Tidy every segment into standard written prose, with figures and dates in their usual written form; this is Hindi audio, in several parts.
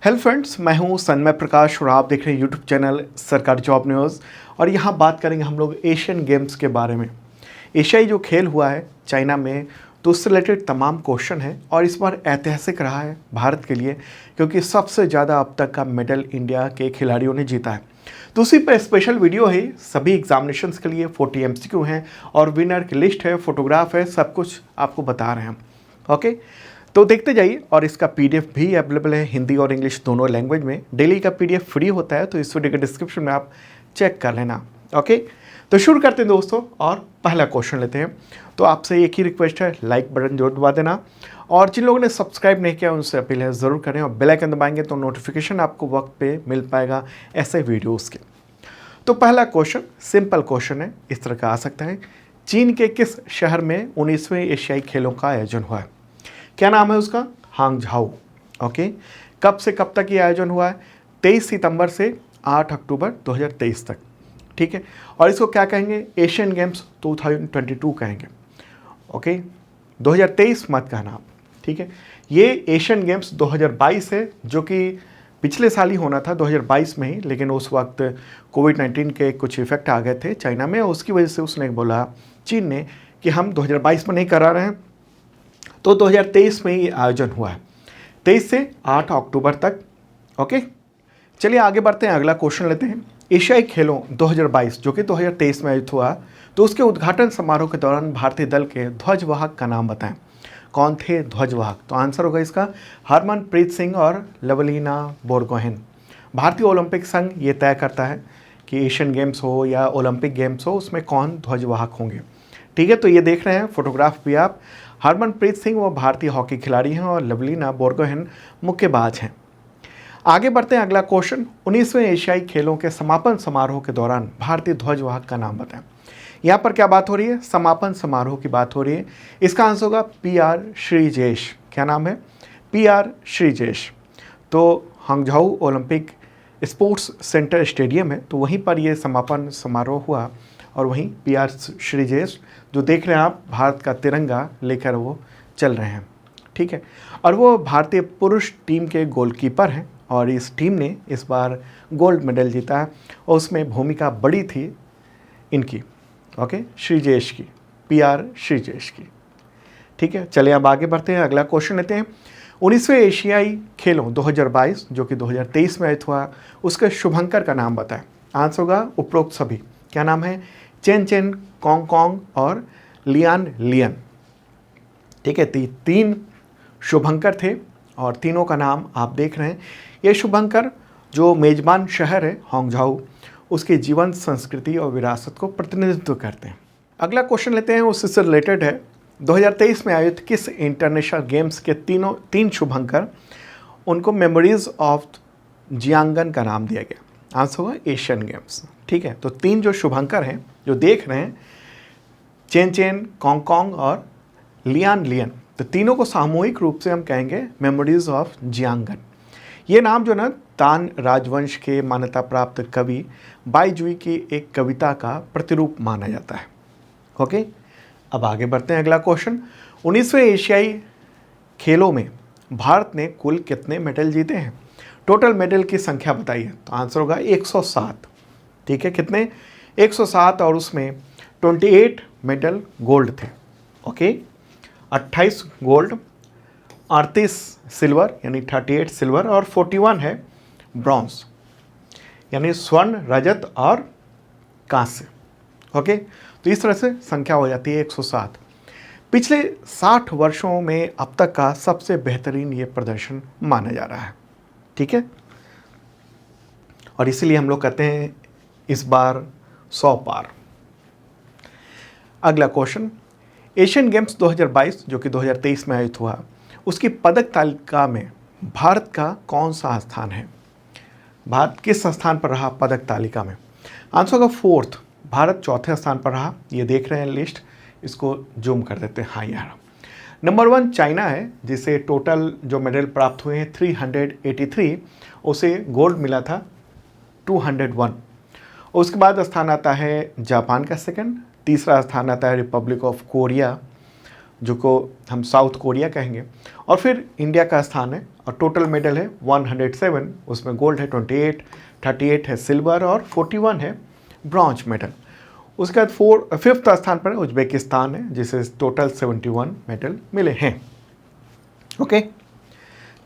हेलो फ्रेंड्स, मैं हूं सन्मय प्रकाश और आप देख रहे हैं यूट्यूब चैनल सरकारी जॉब न्यूज़। और यहां बात करेंगे हम लोग एशियन गेम्स के बारे में। एशियाई जो खेल हुआ है चाइना में, तो उससे रिलेटेड तमाम क्वेश्चन है और इस बार ऐतिहासिक रहा है भारत के लिए, क्योंकि सबसे ज़्यादा अब तक का मेडल इंडिया के खिलाड़ियों ने जीता है। तो उसी पर स्पेशल वीडियो है, सभी एग्जामिनेशंस के लिए 40 MCQ हैं और विनर की लिस्ट है, फोटोग्राफ है, सब कुछ आपको बता रहे हैं हम। ओके, तो देखते जाइए। और इसका PDF भी अवेलेबल है हिंदी और इंग्लिश दोनों लैंग्वेज में। डेली का PDF फ्री होता है, तो इस वीडियो के डिस्क्रिप्शन में आप चेक कर लेना। ओके, तो शुरू करते हैं दोस्तों और पहला क्वेश्चन लेते हैं। तो आपसे एक ही रिक्वेस्ट है, लाइक बटन जरूर दबा देना और जिन लोगों ने सब्सक्राइब नहीं किया उनसे अपील है ज़रूर करें और बेल आइकन दबाएंगे तो नोटिफिकेशन आपको वक्त पे मिल पाएगा ऐसे वीडियोज़ के। तो पहला क्वेश्चन सिंपल क्वेश्चन है, इस तरह का आ सकता है। चीन के किस शहर में 19वें एशियाई खेलों का आयोजन हुआ है? क्या नाम है उसका? हांगझाऊ। ओके, कब से कब तक ये आयोजन हुआ है? 23 सितंबर से 8 अक्टूबर 2023 तक। ठीक है, और इसको क्या कहेंगे? एशियन गेम्स 2022 कहेंगे। ओके, 2023 मत कहना आप। ठीक है, ये एशियन गेम्स 2022 है, जो कि पिछले साल ही होना था 2022 में ही, लेकिन उस वक्त कोविड-19 के कुछ इफेक्ट आ गए थे चाइना में और उसकी वजह से उसने बोला चीन ने कि हम 2022 में नहीं करा रहे हैं, तो 2023 में ये आयोजन हुआ है, 23 से 8 अक्टूबर तक। ओके, चलिए आगे बढ़ते हैं, अगला क्वेश्चन लेते हैं। एशियाई खेलों 2022 जो कि 2023 में आयोजित हुआ, तो उसके उद्घाटन समारोह के दौरान भारतीय दल के ध्वजवाहक का नाम बताएं। कौन थे ध्वजवाहक? तो आंसर होगा इसका हरमनप्रीत सिंह और लवलीना बोरगोहेन। भारतीय ओलंपिक संघ ये तय करता है कि एशियन गेम्स हो या ओलंपिक गेम्स हो, उसमें कौन ध्वजवाहक होंगे। ठीक है, तो ये देख रहे हैं फोटोग्राफ भी आप। हरमनप्रीत सिंह वो भारतीय हॉकी खिलाड़ी हैं और लवलीना बोरगोहेन मुक्केबाज हैं। आगे बढ़ते हैं, अगला क्वेश्चन। 19वें एशियाई खेलों के समापन समारोह के दौरान भारतीय ध्वजवाहक का नाम बताएं। यहाँ पर क्या बात हो रही है? समापन समारोह की बात हो रही है। इसका आंसर होगा PR श्रीजेश। क्या नाम है? PR श्रीजेश। तो Hangzhou Olympic sports centre stadium है, तो वहीं पर ये समापन समारोह हुआ और वहीं PR श्रीजेश जो देख रहे हैं आप, भारत का तिरंगा लेकर वो चल रहे हैं। ठीक है, और वो भारतीय पुरुष टीम के गोलकीपर हैं और इस टीम ने इस बार गोल्ड मेडल जीता है और उसमें भूमिका बड़ी थी इनकी। ओके, श्रीजेश की, PR श्रीजेश की। ठीक है, चलिए अब आगे बढ़ते हैं, अगला क्वेश्चन लेते हैं। 19वें एशियाई खेलों 2022 जो कि 2023 में आयोजित हुआ, उसके शुभंकर का नाम बताएं। आंसर होगा उपरोक्त सभी। क्या नाम है? चेन चेन कॉन्ग कॉन्ग और लियान लियन। ठीक है, तीन शुभंकर थे और तीनों का नाम आप देख रहे हैं। ये शुभंकर जो मेजबान शहर है हांगझाऊ, उसकी जीवन संस्कृति और विरासत को प्रतिनिधित्व करते हैं। अगला क्वेश्चन लेते हैं, उससे रिलेटेड है। 2023 में आयोजित किस इंटरनेशनल गेम्स के तीन शुभंकर, उनको मेमोरीज ऑफ जियांगन का नाम दिया गया? आंसर होगा एशियन गेम्स। ठीक है, तो तीन जो शुभंकर हैं जो देख रहे हैं, चेन चेन कॉन्ग कॉन्ग और लियान लियन, तो तीनों को सामूहिक रूप से हम कहेंगे मेमोरीज ऑफ जियांगन। ये नाम जो ना तान राजवंश के मान्यता प्राप्त कवि बाईजुई की एक कविता का प्रतिरूप माना जाता है। ओके, अब आगे बढ़ते हैं, अगला क्वेश्चन। 19वें एशियाई खेलों में भारत ने कुल कितने मेडल जीते हैं? टोटल मेडल की संख्या बताइए। तो आंसर होगा 107। ठीक है, कितने? 107 और उसमें 28 मेडल गोल्ड थे। ओके, 28 गोल्ड, 38 सिल्वर यानी 38 सिल्वर और 41 है ब्रॉन्ज यानी स्वर्ण, रजत और कांस्य। ओके, तो इस तरह से संख्या हो जाती है 107। पिछले 60 वर्षों में अब तक का सबसे बेहतरीन ये प्रदर्शन माना जा रहा है। ठीक है, और इसीलिए हम लोग कहते हैं इस बार 100 पार। अगला क्वेश्चन। एशियन गेम्स 2022 जो कि 2023 में आयोजित हुआ, उसकी पदक तालिका में भारत का कौन सा स्थान है? भारत किस स्थान पर रहा पदक तालिका में? आंसर होगा 4th। भारत 4थे स्थान पर रहा। ये देख रहे हैं लिस्ट, इसको जूम कर देते हैं। हाँ यार, नंबर 1 चाइना है, जिसे टोटल जो मेडल प्राप्त हुए हैं 383, उसे गोल्ड मिला था 201। उसके बाद स्थान आता है जापान का सेकंड, तीसरा स्थान आता है रिपब्लिक ऑफ कोरिया जो को हम साउथ कोरिया कहेंगे, और फिर इंडिया का स्थान है और टोटल मेडल है 107, उसमें गोल्ड है 28, 38 है सिल्वर और 41 है ब्रॉन्ज मेडल। उसके बाद फिफ्थ स्थान पर उज्बेकिस्तान है, जिसे टोटल 71 मेडल मिले हैं। ओके,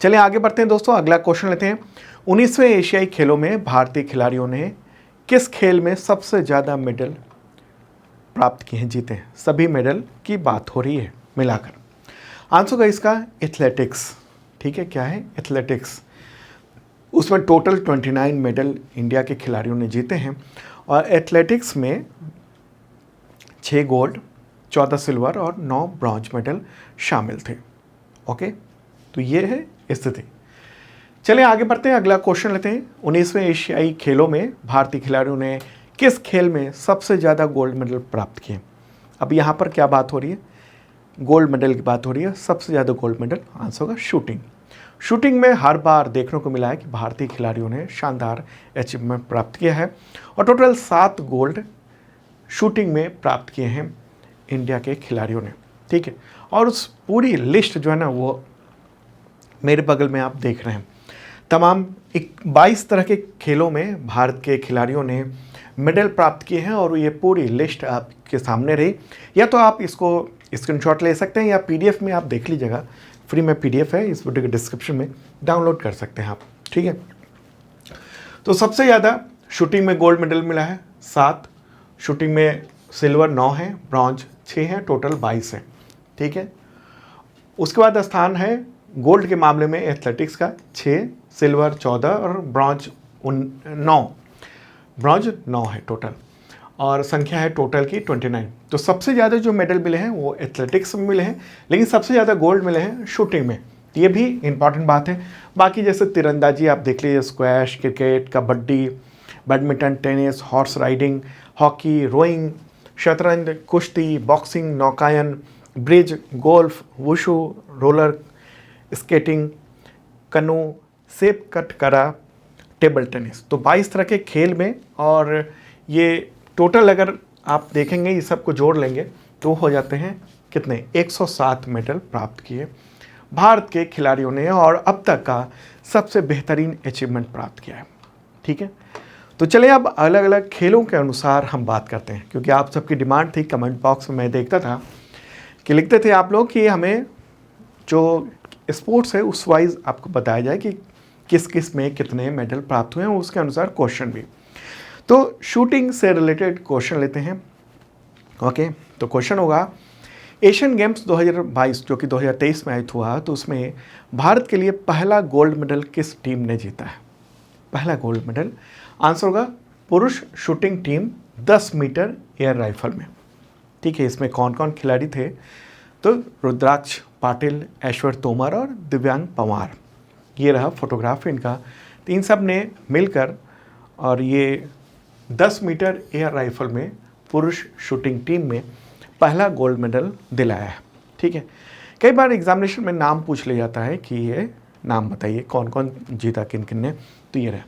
चलिए आगे बढ़ते हैं दोस्तों, अगला क्वेश्चन लेते हैं। 19वें एशियाई खेलों में भारतीय खिलाड़ियों ने किस खेल में सबसे ज़्यादा मेडल प्राप्त किए हैं, जीते हैं? सभी मेडल की बात हो रही है मिलाकर। आंसर का इसका एथलेटिक्स, ठीक है, क्या है? एथलेटिक्स। उसमें टोटल 29 मेडल इंडिया के खिलाड़ियों ने जीते हैं और एथलेटिक्स में 6 गोल्ड, 14 सिल्वर और 9 ब्रॉन्ज मेडल शामिल थे। ओके, तो ये है स्थिति। चलिए आगे बढ़ते हैं, अगला क्वेश्चन लेते हैं। 19वें एशियाई खेलों में भारतीय खिलाड़ियों ने किस खेल में सबसे ज़्यादा गोल्ड मेडल प्राप्त किए? अब यहाँ पर क्या बात हो रही है? गोल्ड मेडल की बात हो रही है। सबसे ज़्यादा गोल्ड मेडल आंसर होगा शूटिंग। शूटिंग में हर बार देखने को मिला है कि भारतीय खिलाड़ियों ने शानदार अचीवमेंट प्राप्त किया है और टोटल 7 गोल्ड शूटिंग में प्राप्त किए हैं इंडिया के खिलाड़ियों ने, ठीक है। और उस पूरी लिस्ट जो है ना, वो मेरे बगल में आप देख रहे हैं। तमाम 22 तरह के खेलों में भारत के खिलाड़ियों ने मेडल प्राप्त किए हैं और ये पूरी लिस्ट आपके सामने रही। या तो आप इसको स्क्रीनशॉट ले सकते हैं या पीडीएफ में आप देख लीजिएगा, फ्री में पीडीएफ है, इस वीडियो के डिस्क्रिप्शन में डाउनलोड कर सकते हैं आप, ठीक है। तो सबसे ज़्यादा शूटिंग में गोल्ड मेडल मिला है 7, शूटिंग में सिल्वर 9 है, ब्रॉन्ज 6 है, टोटल 22 है, ठीक है। उसके बाद स्थान है गोल्ड के मामले में एथलेटिक्स का 6, सिल्वर 14 और ब्रॉन्ज 9, ब्रॉन्ज 9 है टोटल, और संख्या है टोटल की 29। तो सबसे ज़्यादा जो मेडल मिले हैं वो एथलेटिक्स में मिले हैं, लेकिन सबसे ज़्यादा गोल्ड मिले हैं शूटिंग में। ये भी इंपॉर्टेंट बात है। बाकी जैसे तीरंदाजी आप देख लीजिए, squash, cricket, kabaddi, badminton, tennis, horse riding, hockey, rowing, शतरंज, कुश्ती, बॉक्सिंग, नौकायन, bridge, golf, wushu, roller skating, canoe, sepak takraw, table tennis. तो 22 तरह के खेल में, और ये टोटल अगर आप देखेंगे ये सबको जोड़ लेंगे तो हो जाते हैं कितने? 107 मेडल प्राप्त किए भारत के खिलाड़ियों ने और अब तक का सबसे बेहतरीन अचीवमेंट प्राप्त किया है, ठीक है। तो चलिए अब अलग अलग खेलों के अनुसार हम बात करते हैं, क्योंकि आप सबकी डिमांड थी। कमेंट बॉक्स में मैं देखता था कि लिखते थे आप लोग कि हमें जो स्पोर्ट्स है उस वाइज आपको बताया जाए कि किस किस में कितने मेडल प्राप्त हुए हैं, उसके अनुसार क्वेश्चन भी। तो शूटिंग से रिलेटेड क्वेश्चन लेते हैं। ओके, तो क्वेश्चन होगा, एशियन गेम्स 2022 जो कि 2023 में आयोजित हुआ, तो उसमें भारत के लिए पहला गोल्ड मेडल किस टीम ने जीता है? पहला गोल्ड मेडल आंसर होगा पुरुष shooting team 10 metre air rifle में, ठीक है। इसमें कौन कौन खिलाड़ी थे? तो रुद्राक्ष पाटिल, ऐश्वर्य तोमर और दिव्यांग पवार। ये रहा फोटोग्राफ इनका। तो इन सब ने मिलकर और ये 10 मीटर एयर राइफल में पुरुष शूटिंग टीम में पहला गोल्ड मेडल दिलाया है, ठीक है। कई बार एग्जामिनेशन में नाम पूछ लिया जाता है कि ये नाम बताइए कौन कौन जीता, किन किन ने, तो ये रहा,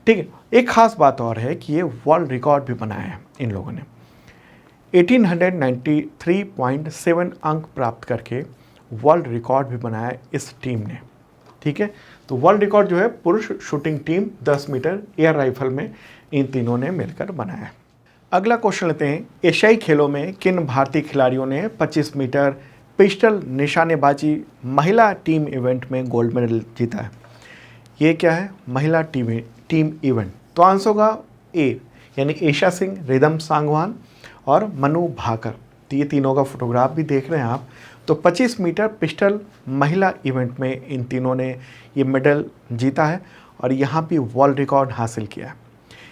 ठीक है। एक खास बात और है कि ये वर्ल्ड रिकॉर्ड भी बनाया है इन लोगों ने। 1893.7 अंक प्राप्त करके वर्ल्ड रिकॉर्ड भी बनाया है इस टीम ने, ठीक है। तो वर्ल्ड रिकॉर्ड जो है पुरुष shooting team 10 metre air rifle में इन तीनों ने मिलकर बनाया है। अगला क्वेश्चन लेते हैं, एशियाई खेलों में किन भारतीय खिलाड़ियों ने 25 मीटर पिस्टल निशानेबाजी महिला टीम इवेंट में गोल्ड मेडल जीता है? ये क्या है? महिला टीम इवेंट। तो आंसर होगा ए, यानी एशा सिंह, रिदम सांगवान और मनु भाकर। तो ये तीनों का फोटोग्राफ भी देख रहे हैं आप। तो 25 मीटर पिस्टल महिला इवेंट में इन तीनों ने ये मेडल जीता है और यहाँ भी वर्ल्ड रिकॉर्ड हासिल किया है।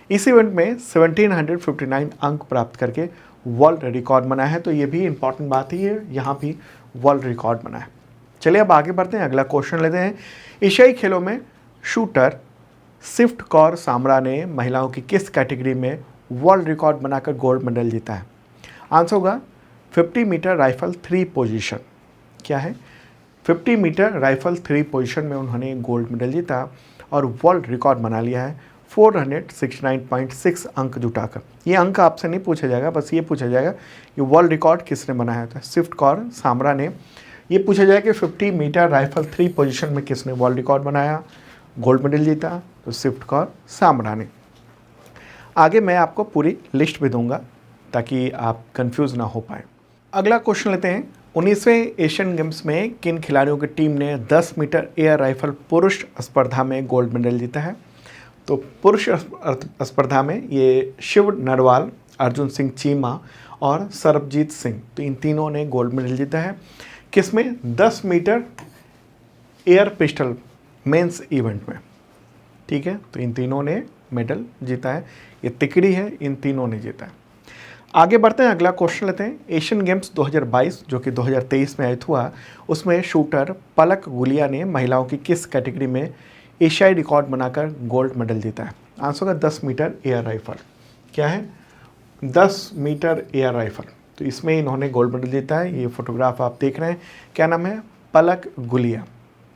इस इवेंट में 1759 अंक प्राप्त करके वर्ल्ड रिकॉर्ड बनाया है। तो ये भी इंपॉर्टेंट बात है, ये यहाँ भी वर्ल्ड रिकॉर्ड बना है। चलिए अब आगे बढ़ते हैं, अगला क्वेश्चन लेते हैं। एशियाई खेलों में शूटर सिफ्ट कौर सामरा ने महिलाओं की किस कैटेगरी में वर्ल्ड रिकॉर्ड बनाकर गोल्ड मेडल जीता है? आंसर होगा 50 मीटर राइफल 3 पोजीशन। क्या है? 50 मीटर राइफल 3 पोजीशन में उन्होंने गोल्ड मेडल जीता और वर्ल्ड रिकॉर्ड बना लिया है 469.6 अंक जुटाकर। ये अंक आपसे नहीं पूछा जाएगा, बस ये पूछा जाएगा कि वर्ल्ड रिकॉर्ड किसने बनाया था। सिफ्ट कौर सामरा ने ये पूछा जाए कि 50 मीटर राइफल 3 पोजीशन में किसने वर्ल्ड रिकॉर्ड बनाया, गोल्ड मेडल जीता, तो स्विफ्ट कौर सांबरा ने। आगे मैं आपको पूरी लिस्ट भी दूंगा ताकि आप कंफ्यूज ना हो पाए। अगला क्वेश्चन लेते हैं, 19वें एशियन गेम्स में किन खिलाड़ियों की टीम ने 10 मीटर एयर राइफल पुरुष स्पर्धा में गोल्ड मेडल जीता है। तो पुरुष स्पर्धा में ये शिव नरवाल, अर्जुन सिंह चीमा और सरबजीत सिंह, तो इन तीनों ने गोल्ड मेडल जीता है। किसमें, 10 metre air pistol men's event में। ठीक है, तो इन तीनों ने मेडल जीता है। ये तिकड़ी है, इन तीनों ने जीता है। आगे बढ़ते हैं, अगला क्वेश्चन लेते हैं। एशियन गेम्स 2022 जो कि 2023 में आयोजित हुआ, उसमें शूटर पलक गुलिया ने महिलाओं की किस कैटेगरी में एशियाई रिकॉर्ड बनाकर गोल्ड मेडल जीता है। आंसर होगा 10 मीटर एयर राइफल। क्या है, 10 मीटर एयर राइफल, तो इसमें इन्होंने गोल्ड मेडल जीता है। ये फोटोग्राफ आप देख रहे हैं, क्या नाम है, पलक गुलिया।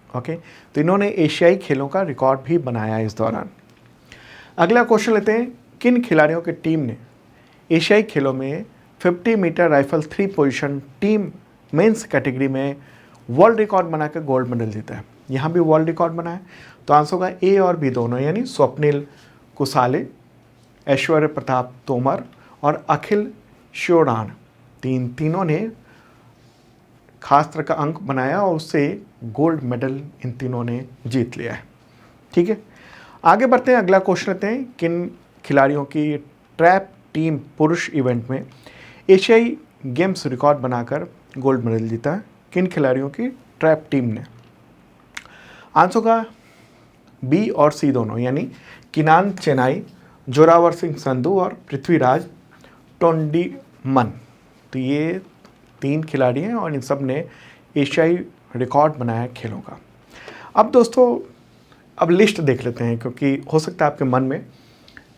ओके, तो इन्होंने एशियाई खेलों का रिकॉर्ड भी बनाया इस दौरान। अगला क्वेश्चन लेते हैं, किन खिलाड़ियों की टीम ने एशियाई खेलों में 50 metre rifle 3 position team men's category में वर्ल्ड रिकॉर्ड बनाकर गोल्ड मेडल जीता है। यहाँ भी वर्ल्ड रिकॉर्ड बना है, तो आंसर होगा ए और बी दोनों, यानी स्वप्निल कुसाले, ऐश्वर्य प्रताप तोमर और अखिल श्योरान, तीनों ने खास तरह का अंक बनाया और उससे गोल्ड मेडल इन तीनों ने जीत लिया है। ठीक है, आगे बढ़ते हैं, अगला क्वेश्चन लेते हैं, किन खिलाड़ियों की ट्रैप टीम पुरुष इवेंट में एशियाई गेम्स रिकॉर्ड बनाकर गोल्ड मेडल जीता है। किन खिलाड़ियों की ट्रैप टीम ने, आंसर होगा बी और सी दोनों, यानी किनान चेनाई, जोरावर सिंह संधू और पृथ्वीराज टोंडीमन, तो ये 3 खिलाड़ी हैं और इन सब ने एशियाई रिकॉर्ड बनाया है खेलों का। अब दोस्तों, अब लिस्ट देख लेते हैं, क्योंकि हो सकता है आपके मन में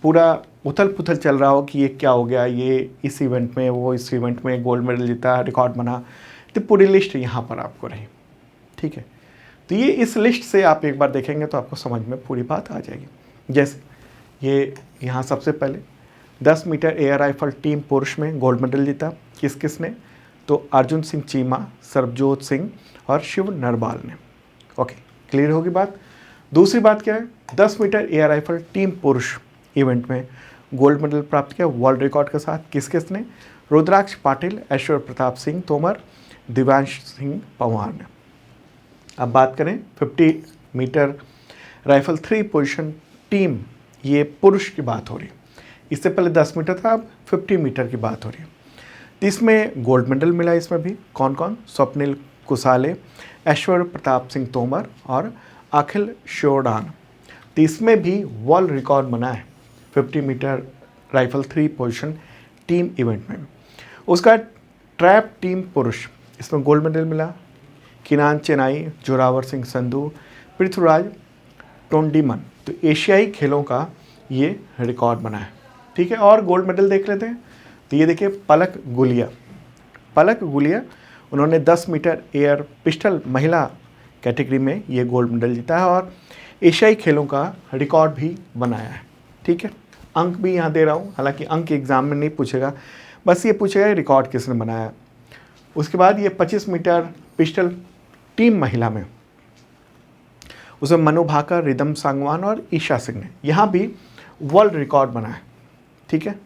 पूरा उथल पुथल चल रहा हो कि ये क्या हो गया, ये इस इवेंट में, वो इस इवेंट में गोल्ड मेडल जीता, रिकॉर्ड बना, तो पूरी लिस्ट यहाँ पर आपको रही। ठीक है, तो ये इस लिस्ट से आप एक बार देखेंगे तो आपको समझ में पूरी बात आ जाएगी। जैसे ये यहाँ सबसे पहले 10 मीटर एयर राइफल टीम पुरुष में गोल्ड मेडल जीता, किस किस ने, तो अर्जुन सिंह चीमा, सरबजोत सिंह और शिव नरवाल ने। ओके, क्लियर होगी बात। दूसरी बात क्या है, 10 मीटर एयर राइफल टीम पुरुष इवेंट में गोल्ड मेडल प्राप्त किया वर्ल्ड रिकॉर्ड के साथ, किस किस ने, रुद्राक्ष पाटिल, ऐश्वर्य प्रताप सिंह तोमर, दिव्यांश सिंह पंवार ने। अब बात करें 50 मीटर राइफल 3 पोजीशन टीम, ये पुरुष की बात हो रही है, इससे पहले 10 मीटर था, अब 50 मीटर की बात हो रही है। तो इसमें गोल्ड मेडल मिला, इसमें भी कौन कौन, स्वप्निल कुसाले, ऐश्वर्य प्रताप सिंह तोमर और अखिल श्योरान, तो इसमें भी वर्ल्ड रिकॉर्ड बना है 50 metre rifle 3 position team event में। उसका ट्रैप टीम पुरुष, इसमें गोल्ड मेडल मिला, किनान चेनाई, जोरावर सिंह संधू, पृथ्वीराज टोंडीमन, तो एशियाई खेलों का ये रिकॉर्ड बना है। ठीक है, और गोल्ड मेडल देख लेते हैं, तो ये देखिए पलक गुलिया, उन्होंने 10 मीटर एयर पिस्टल महिला कैटेगरी में ये गोल्ड मेडल जीता है और एशियाई खेलों का रिकॉर्ड भी बनाया है। ठीक है, अंक भी यहाँ दे रहा हूँ, हालांकि अंक एग्जाम में नहीं पूछेगा, बस ये पूछेगा रिकॉर्ड किसने बनाया। उसके बाद ये 25 मीटर पिस्टल टीम महिला में, उसमें मनु भाकर, रिदम सांगवान और ईशा सिंह ने, यहाँ भी वर्ल्ड रिकॉर्ड बना है। ठीक है,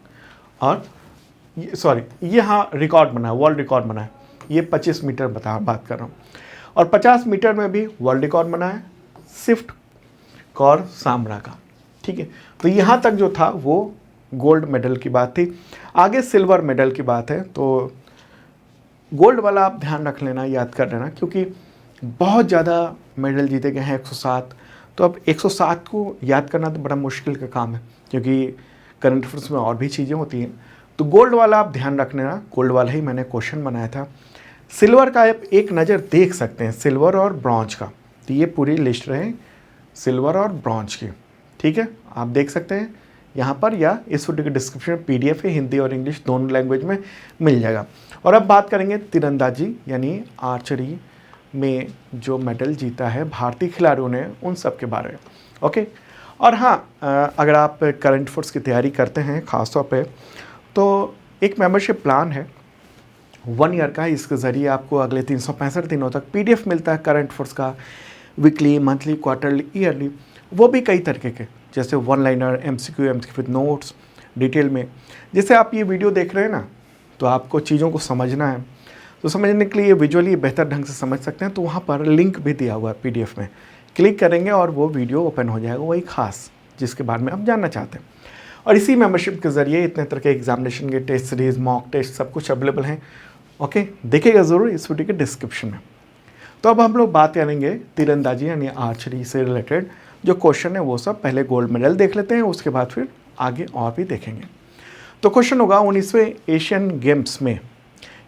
और यहाँ रिकॉर्ड बना है, वर्ल्ड रिकॉर्ड बना है, ये 25 मीटर बात कर रहा हूँ। और 50 मीटर में भी वर्ल्ड रिकॉर्ड बना है स्विफ्ट कौर सांबरा का। ठीक है, तो यहाँ तक जो था वो गोल्ड मेडल की बात थी। आगे सिल्वर मेडल की बात है, तो गोल्ड वाला आप ध्यान रख लेना, याद कर लेना, क्योंकि बहुत ज़्यादा मेडल जीते गए हैं 107, तो अब 107 को याद करना तो बड़ा मुश्किल का काम है, क्योंकि करंट अफेयर्स में और भी चीज़ें होती हैं। तो गोल्ड वाला आप ध्यान रख लेना, गोल्ड वाला ही मैंने क्वेश्चन बनाया था। सिल्वर का आप एक नज़र देख सकते हैं, सिल्वर और ब्रॉन्ज का, तो ये पूरी लिस्ट रहे सिल्वर और ब्रॉन्ज की। ठीक है, आप देख सकते हैं यहाँ पर, या इस वीडियो के डिस्क्रिप्शन में PDF है, हिंदी और इंग्लिश दोनों लैंग्वेज में मिल जाएगा। और अब बात करेंगे तीरंदाजी यानी आर्चरी में जो मेडल जीता है भारतीय खिलाड़ियों ने, उन सब के बारे में। ओके, और हाँ, अगर आप करंट अफेयर्स की तैयारी करते हैं ख़ास तौर पे, तो एक मेंबरशिप प्लान है 1 ईयर का है। इसके ज़रिए आपको अगले 365 दिनों तक PDF मिलता है करंट अफेयर्स का, वीकली, मंथली, क्वार्टरली, ईयरली, वो भी कई तरीके के, जैसे one liner, MCQ with notes, detail में। जैसे आप ये वीडियो देख रहे हैं ना, तो आपको चीज़ों को समझना है, तो समझने के लिए विजुअली बेहतर ढंग से समझ सकते हैं, तो वहाँ पर लिंक भी दिया हुआ है PDF में, क्लिक करेंगे और वो वीडियो ओपन हो जाएगा, वही खास जिसके बारे में आप जानना चाहते हैं। और इसी मेंबरशिप के ज़रिए इतने तरह के एग्जामिनेशन के टेस्ट सीरीज, मॉक टेस्ट सब कुछ अवेलेबल हैं। ओके, देखिएगा ज़रूर इस वीडियो के डिस्क्रिप्शन में। तो अब हम लोग बात करेंगे तीरंदाजी यानी आर्चरी से रिलेटेड जो क्वेश्चन है वो सब। पहले गोल्ड मेडल देख लेते हैं, उसके बाद फिर आगे और भी देखेंगे। तो क्वेश्चन होगा 19वें एशियन गेम्स में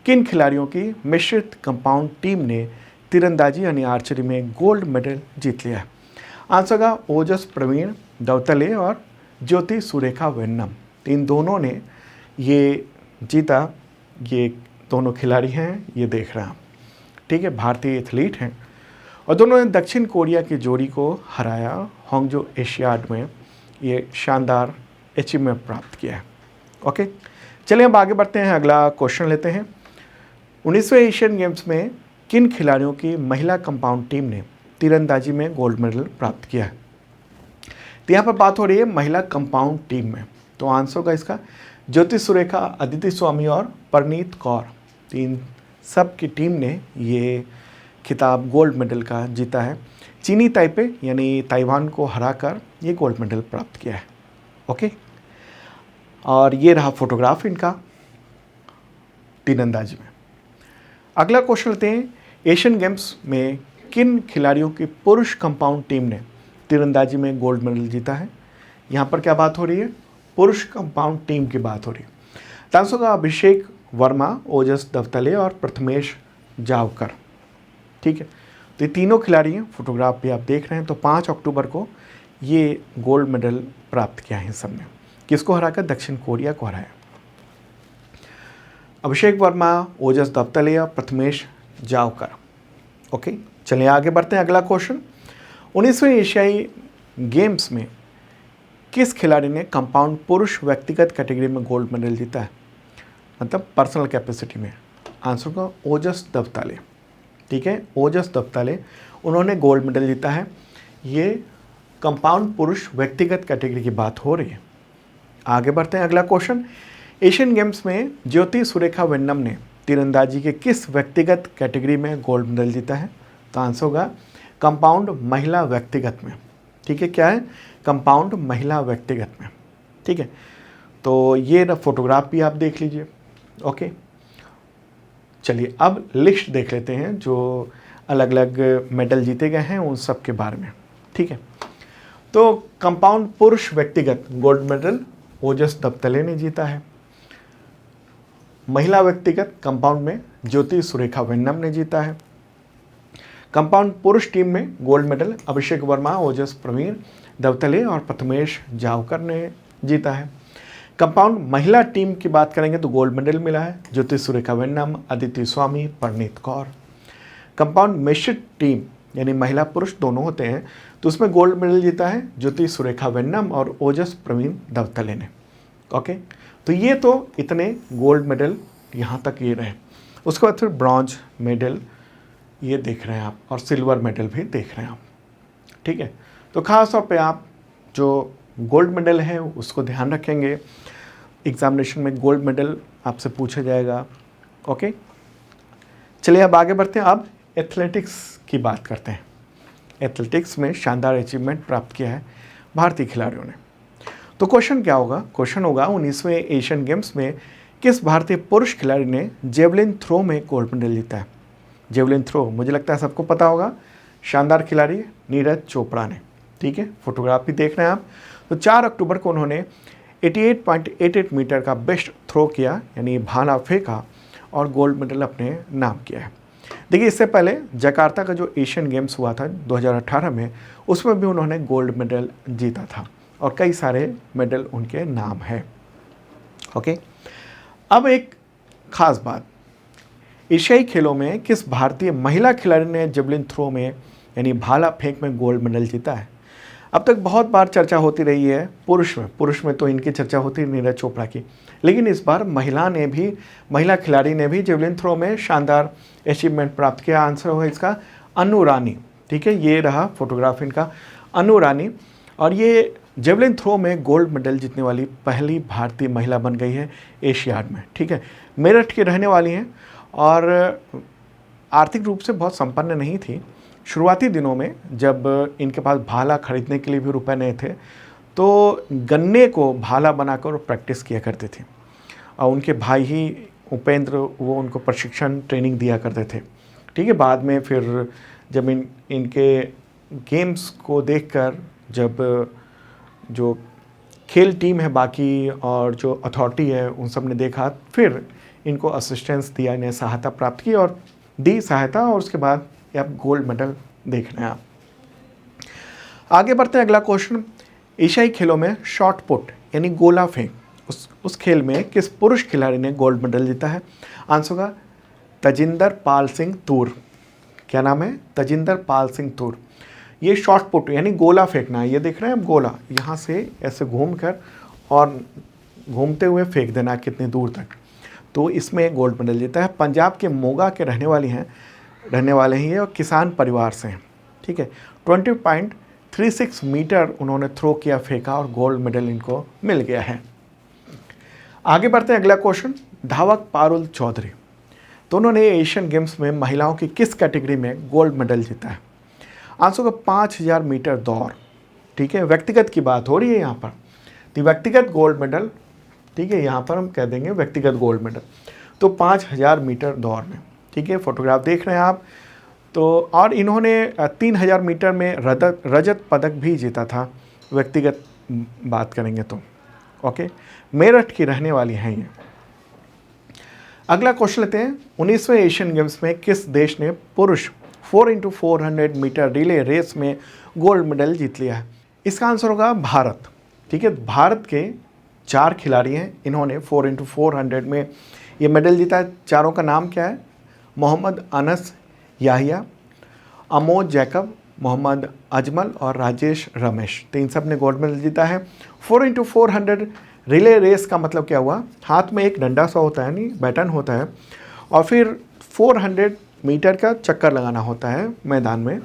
किन खिलाड़ियों की मिश्रित कंपाउंड टीम ने तीरंदाजी यानी आर्चरी में गोल्ड मेडल जीत लिया है? आंसर होगा ओजस प्रवीण दवतले और ज्योति सुरेखा वेन्नम। इन दोनों ने ये जीता। ये दोनों खिलाड़ी हैं, ये देख रहे हैं आप, ठीक है, भारतीय एथलीट हैं, और दोनों ने दक्षिण कोरिया की जोड़ी को हराया हांगझो एशियाड में। ये शानदार अचीवमेंट प्राप्त किया है। ओके, चलिए अब आगे बढ़ते हैं, अगला क्वेश्चन लेते हैं। 19वें एशियन गेम्स में किन खिलाड़ियों की महिला कंपाउंड टीम ने तीरंदाजी में गोल्ड मेडल प्राप्त किया है? तो यहाँ पर बात हो रही है महिला कंपाउंड टीम में। तो आंसर होगा इसका ज्योति सुरेखा, अदिति स्वामी और परनीत कौर। तीन सब की टीम ने ये खिताब गोल्ड मेडल का जीता है। चीनी ताइपे यानी ताइवान को हराकर ये गोल्ड मेडल प्राप्त किया है। ओके, और ये रहा फोटोग्राफ इनका तीरंदाजी में। अगला क्वेश्चन लेते हैं, एशियन गेम्स में किन खिलाड़ियों की पुरुष कंपाउंड टीम ने तीरंदाजी में गोल्ड मेडल जीता है? यहाँ पर क्या बात हो रही है? पुरुष कंपाउंड टीम की बात हो रही है। आंसर होगा अभिषेक वर्मा, ओजस दवतले और प्रथमेश जावकर। ठीक है, तो ये तीनों खिलाड़ी हैं, फोटोग्राफ भी आप देख रहे हैं। तो 5 अक्टूबर को ये गोल्ड मेडल प्राप्त किया है सब ने। किसको हराकर? दक्षिण कोरिया को हराया। अभिषेक वर्मा, ओजस दवतले और प्रथमेश जावकर। ओके, चलिए आगे बढ़ते हैं। अगला क्वेश्चन, 19वें एशियाई गेम्स में किस खिलाड़ी ने कंपाउंड पुरुष व्यक्तिगत कैटेगरी में गोल्ड मेडल जीता है, मतलब पर्सनल कैपेसिटी में? आंसर का ओजस दवताले। ठीक है, ओजस दवताले, उन्होंने गोल्ड मेडल जीता है। ये कंपाउंड पुरुष व्यक्तिगत कैटेगरी की बात हो रही है। आगे बढ़ते हैं। अगला क्वेश्चन, एशियन गेम्स में ज्योति सुरेखा वेन्नम ने तीरंदाजी के किस व्यक्तिगत कैटेगरी में गोल्ड मेडल जीता है? तो आंसर होगा कंपाउंड महिला व्यक्तिगत में। ठीक है, क्या है? कंपाउंड महिला व्यक्तिगत में। ठीक है, तो ये फोटोग्राफ भी आप देख लीजिए। ओके, चलिए अब लिस्ट देख लेते हैं जो अलग अलग मेडल जीते गए हैं उन सब के बारे में। ठीक है, तो कंपाउंड पुरुष व्यक्तिगत गोल्ड मेडल ओजस दवतले ने जीता है। महिला व्यक्तिगत कंपाउंड में ज्योति सुरेखा वेन्नम ने जीता है। कंपाउंड पुरुष टीम में गोल्ड मेडल अभिषेक वर्मा, ओजस प्रवीण दवतले और प्रथमेश जावकर ने जीता है। कंपाउंड महिला टीम की बात करेंगे तो गोल्ड मेडल मिला है ज्योति सुरेखा वेन्नम, अदिति स्वामी, परनीत कौर। कंपाउंड मिश्रित टीम यानी महिला पुरुष दोनों होते हैं, तो उसमें गोल्ड मेडल जीता है ज्योति सुरेखा वेन्नम और ओजस प्रवीण दवतले ने। ओके, तो ये तो इतने गोल्ड मेडल यहाँ तक ये रहे। उसके बाद फिर ब्रॉन्ज मेडल ये देख रहे हैं आप, और सिल्वर मेडल भी देख रहे हैं आप। ठीक है, तो ख़ास तौर पे आप जो गोल्ड मेडल है उसको ध्यान रखेंगे। एग्जामिनेशन में गोल्ड मेडल आपसे पूछा जाएगा। ओके, चलिए अब आगे बढ़ते हैं। अब एथलेटिक्स की बात करते हैं। एथलेटिक्स में शानदार अचीवमेंट प्राप्त किया है भारतीय खिलाड़ियों ने। तो क्वेश्चन क्या होगा? क्वेश्चन होगा 19वें एशियन गेम्स में किस भारतीय पुरुष खिलाड़ी ने जेवलिन थ्रो में गोल्ड मेडल जीता है? जेवलिन थ्रो मुझे लगता है सबको पता होगा, शानदार खिलाड़ी नीरज चोपड़ा ने। ठीक है, फोटोग्राफ भी देख रहे हैं आप। तो 4 अक्टूबर को उन्होंने 88.88 मीटर का बेस्ट थ्रो किया, यानी भाला फेंका, और गोल्ड मेडल अपने नाम किया है। देखिए, इससे पहले जकार्ता का जो एशियन गेम्स हुआ था 2018 में, उसमें भी उन्होंने गोल्ड मेडल जीता था और कई सारे मेडल उनके नाम है। ओके, अब एक खास बात, एशियाई खेलों में किस भारतीय महिला खिलाड़ी ने जेवलिन थ्रो में यानी भाला फेंक में गोल्ड मेडल जीता है? अब तक बहुत बार चर्चा होती रही है पुरुष में तो इनकी चर्चा होती है नीरज चोपड़ा की, लेकिन इस बार महिला खिलाड़ी ने भी जेवलिन थ्रो में शानदार अचीवमेंट प्राप्त किया। आंसर होगा इसका अनु रानी। ठीक है, ये रहा फोटोग्राफ इनका, अनु रानी। और ये जेवलिन थ्रो में गोल्ड मेडल जीतने वाली पहली भारतीय महिला बन गई है एशियाड में। ठीक है, मेरठ की रहने वाली हैं और आर्थिक रूप से बहुत संपन्न नहीं थी। शुरुआती दिनों में जब इनके पास भाला खरीदने के लिए भी रुपए नहीं थे, तो गन्ने को भाला बनाकर प्रैक्टिस किया करते थे और उनके भाई ही उपेंद्र वो उनको प्रशिक्षण ट्रेनिंग दिया करते थे। ठीक है, बाद में फिर जब इनके गेम्स को देखकर जब जो खेल टीम है बाकी और जो अथॉरिटी है उन सब ने देखा, फिर इनको असिस्टेंस दिया, इन्हें सहायता प्राप्त की और दी सहायता, और उसके बाद आप गोल्ड मेडल देख रहे हैं। आप आगे बढ़ते हैं। अगला क्वेश्चन, एशियाई खेलों में शॉट पुट यानी गोला फेंक उस खेल में किस पुरुष खिलाड़ी ने गोल्ड मेडल जीता है? आंसर होगा तजिंदर पाल सिंह तूर। क्या नाम है? तजिंदर पाल सिंह तूर। ये शॉट पुट यानी गोला फेंकना है। ये देख रहे हैं आप, गोला यहाँ से ऐसे घूमकर और घूमते हुए फेंक देना कितनी दूर तक, तो इसमें गोल्ड मेडल जीता है। पंजाब के मोगा के रहने वाले हैं ये और किसान परिवार से हैं। ठीक है, 20.36 मीटर उन्होंने थ्रो किया, फेंका और गोल्ड मेडल इनको मिल गया है। आगे बढ़ते हैं। अगला क्वेश्चन, धावक पारुल चौधरी, तो उन्होंने एशियन गेम्स में महिलाओं की किस कैटेगरी में गोल्ड मेडल जीता है? आंसर होगा 5000 मीटर दौड़। ठीक है, व्यक्तिगत की बात हो रही है यहाँ पर, तो व्यक्तिगत गोल्ड मेडल। ठीक है, यहाँ पर हम कह देंगे व्यक्तिगत गोल्ड मेडल, तो 5000 मीटर दौड़ में। ठीक है, फोटोग्राफ देख रहे हैं आप। तो और इन्होंने 3000 मीटर में रजत पदक भी जीता था, व्यक्तिगत बात करेंगे तो। ओके, मेरठ की रहने वाली हैं ये। अगला क्वेश्चन लेते हैं, 19वें एशियन गेम्स में किस देश ने पुरुष 4x400 मीटर रिले रेस में गोल्ड मेडल जीत लिया है? इसका आंसर होगा भारत। ठीक है, भारत के 4 खिलाड़ी हैं, इन्होंने 4x400 में ये मेडल जीता है। चारों का नाम क्या है? मोहम्मद अनस याहिया, अमोद जैकब, मोहम्मद अजमल और राजेश रमेश। तो इन सब ने गोल्ड मेडल जीता है। 4x400 रिले रेस का मतलब क्या हुआ? हाथ में एक डंडा सा होता है, नहीं बैटन होता है, और फिर 400 मीटर का चक्कर लगाना होता है मैदान में,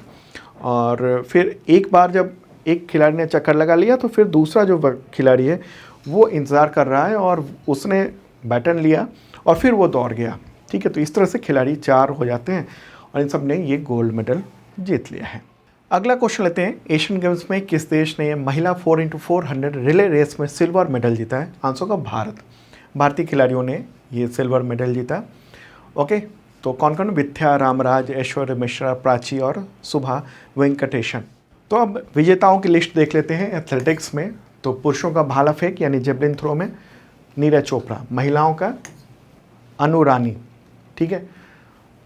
और फिर एक बार जब एक खिलाड़ी ने चक्कर लगा लिया तो फिर दूसरा जो खिलाड़ी है वो इंतज़ार कर रहा है और उसने बैटन लिया और फिर वो दौड़ गया। ठीक है, तो इस तरह से खिलाड़ी 4 हो जाते हैं और इन सब ने ये गोल्ड मेडल जीत लिया है। अगला क्वेश्चन लेते हैं, एशियन गेम्स में किस देश ने महिला 4x400 रिले रेस में सिल्वर मेडल जीता है? आंसर होगा भारत। भारतीय खिलाड़ियों ने ये सिल्वर मेडल जीता। ओके, तो कौन कौन? विद्या रामराज, ऐश्वर्य मिश्रा, प्राची और सुभा वेंकटेशन। तो अब विजेताओं की लिस्ट देख लेते हैं एथलेटिक्स में। तो पुरुषों का भाला फेंक यानी जेवलिन थ्रो में नीरज चोपड़ा, महिलाओं का अनु रानी। ठीक है,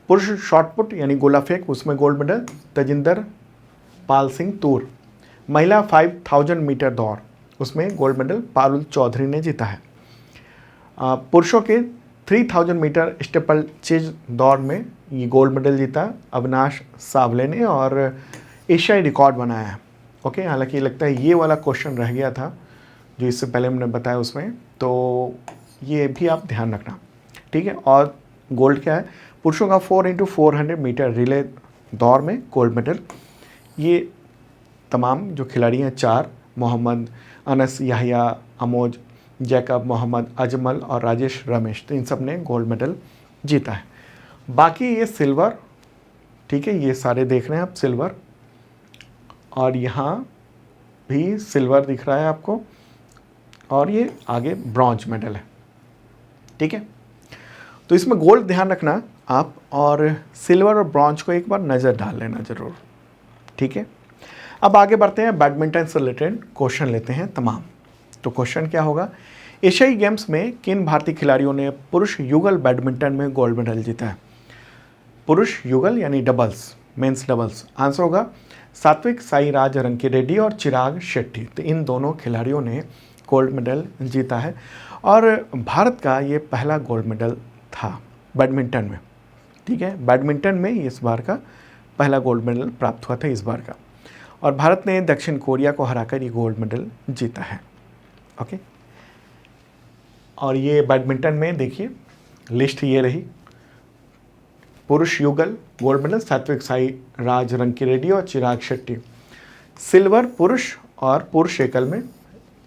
पुरुष शॉट पुट यानी गोला फेंक उसमें गोल्ड मेडल तजिंदर पाल सिंह तूर। महिला 5000 मीटर दौड़ उसमें गोल्ड मेडल पारुल चौधरी ने जीता है। पुरुषों के 3000 मीटर स्टेपल चेज दौड़ में ये गोल्ड मेडल जीता अविनाश सावले ने और एशियाई रिकॉर्ड बनाया है। ओके, हालांकि लगता है ये वाला क्वेश्चन रह गया था जो इससे पहले हमने बताया उसमें, तो ये भी आप ध्यान रखना। ठीक है, और गोल्ड क्या है? पुरुषों का 4x400 मीटर रिले दौड़ में गोल्ड मेडल ये तमाम जो खिलाड़ी हैं 4, मोहम्मद अनस याहिया, अमोज जैकब, मोहम्मद अजमल और राजेश रमेश, तो इन सब ने गोल्ड मेडल जीता है। बाकी ये सिल्वर। ठीक है, ये सारे देख रहे हैं आप सिल्वर, और यहाँ भी सिल्वर दिख रहा है आपको, और ये आगे ब्रॉन्ज मेडल है। ठीक है, तो इसमें गोल्ड ध्यान रखना आप, और सिल्वर और ब्रॉन्ज को एक बार नज़र डाल लेना ज़रूर। ठीक है, अब आगे बढ़ते हैं, बैडमिंटन से रिलेटेड क्वेश्चन लेते हैं तमाम। तो क्वेश्चन क्या होगा? एशियाई गेम्स में किन भारतीय खिलाड़ियों ने पुरुष युगल बैडमिंटन में गोल्ड मेडल जीता है? पुरुष युगल यानी डबल्स, मेंस डबल्स। आंसर होगा सात्विक साईराज रंकीरेड्डी और चिराग शेट्टी। तो इन दोनों खिलाड़ियों ने गोल्ड मेडल जीता है और भारत का ये पहला गोल्ड मेडल था बैडमिंटन में। ठीक है, बैडमिंटन में इस बार का पहला गोल्ड मेडल प्राप्त हुआ था इस बार का। और भारत ने दक्षिण कोरिया को हराकर ये गोल्ड मेडल जीता है। ओके, और ये बैडमिंटन में देखिए लिस्ट ये रही। पुरुष युगल गोल्ड मेडल सात्विक साईराज रंकीरेड्डी और चिराग शेट्टी। सिल्वर पुरुष और पुरुष एकल में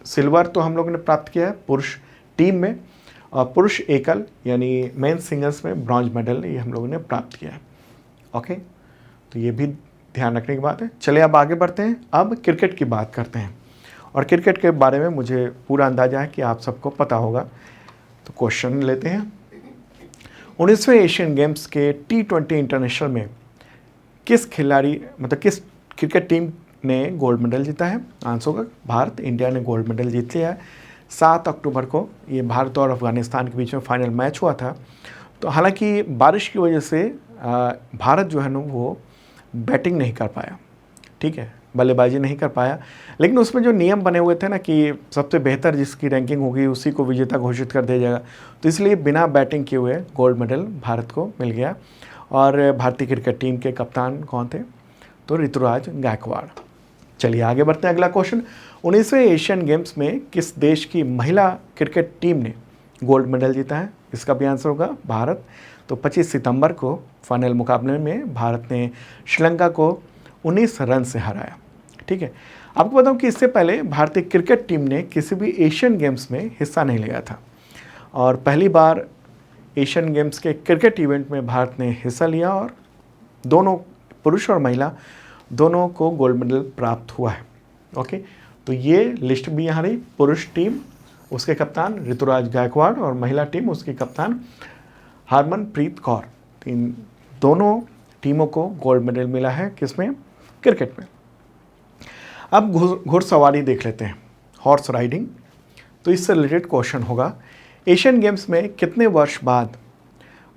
सिल्वर तो हम लोगों ने प्राप्त किया है पुरुष टीम में, और पुरुष एकल यानी मेन सिंगल्स में ब्रॉन्ज मेडल ये हम लोगों ने प्राप्त किया है। ओके, तो ये भी ध्यान रखने की बात है। चलिए अब आगे बढ़ते हैं, अब क्रिकेट की बात करते हैं, और क्रिकेट के बारे में मुझे पूरा अंदाजा है कि आप सबको पता होगा। तो क्वेश्चन लेते हैं, 19वें एशियन गेम्स के T20 इंटरनेशनल में किस खिलाड़ी मतलब किस क्रिकेट टीम ने गोल्ड मेडल जीता है? आंसर होगा भारत। इंडिया ने गोल्ड मेडल जीत लिया है। 7 अक्टूबर को ये भारत और अफगानिस्तान के बीच में फाइनल मैच हुआ था। तो हालांकि बारिश की वजह से भारत जो है ना वो बैटिंग नहीं कर पाया, ठीक है, बल्लेबाजी नहीं कर पाया, लेकिन उसमें जो नियम बने हुए थे ना कि सबसे बेहतर जिसकी रैंकिंग होगी उसी को विजेता घोषित कर दिया जाएगा, तो इसलिए बिना बैटिंग किए हुए गोल्ड मेडल भारत को मिल गया। और भारतीय क्रिकेट टीम के कप्तान कौन थे? तो ऋतुराज गायकवाड़। चलिए आगे बढ़ते हैं, अगला क्वेश्चन, 19वें एशियन गेम्स में किस देश की महिला क्रिकेट टीम ने गोल्ड मेडल जीता है? इसका भी आंसर होगा भारत। तो 25 सितंबर को फाइनल मुकाबले में भारत ने श्रीलंका को 19 रन से हराया, ठीक है। आपको बताऊं कि इससे पहले भारतीय क्रिकेट टीम ने किसी भी एशियन गेम्स में हिस्सा नहीं लिया था, और पहली बार एशियन गेम्स के क्रिकेट इवेंट में भारत ने हिस्सा लिया, और दोनों पुरुष और महिला दोनों को गोल्ड मेडल प्राप्त हुआ है। ओके, तो ये लिस्ट भी यहाँ रही। पुरुष टीम उसके कप्तान ऋतुराज गायकवाड़ और महिला टीम उसकी कप्तान हरमनप्रीत कौर। इन दोनों टीमों को गोल्ड मेडल मिला है किसमें? क्रिकेट में। अब घुड़सवारी देख लेते हैं, हॉर्स राइडिंग। तो इससे रिलेटेड क्वेश्चन होगा, एशियन गेम्स में कितने वर्ष बाद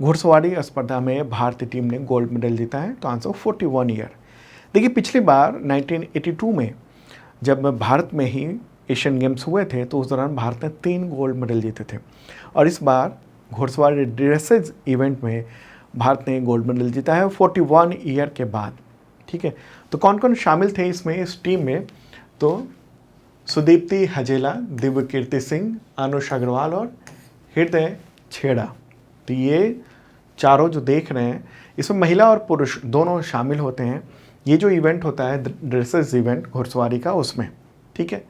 घुड़सवारी स्पर्धा में भारतीय टीम ने गोल्ड मेडल जीता है? तो आंसर 41 ईयर। देखिए पिछली बार 1982 में जब भारत में ही एशियन गेम्स हुए थे तो उस दौरान भारत ने 3 गोल्ड मेडल जीते थे, और इस बार घुड़सवारी ड्रेसेज इवेंट में भारत ने गोल्ड मेडल जीता है 41 ईयर के बाद, ठीक है। तो कौन कौन शामिल थे इसमें, इस टीम में? तो सुदीप्ति हजेला, दिव्यकीर्ति सिंह, अनुष अग्रवाल और हृदय छेड़ा। तो ये चारों जो देख रहे हैं इसमें महिला और पुरुष दोनों शामिल होते हैं। ये जो इवेंट होता है ड्रेसेस इवेंट घुड़सवारी का, उसमें, ठीक है।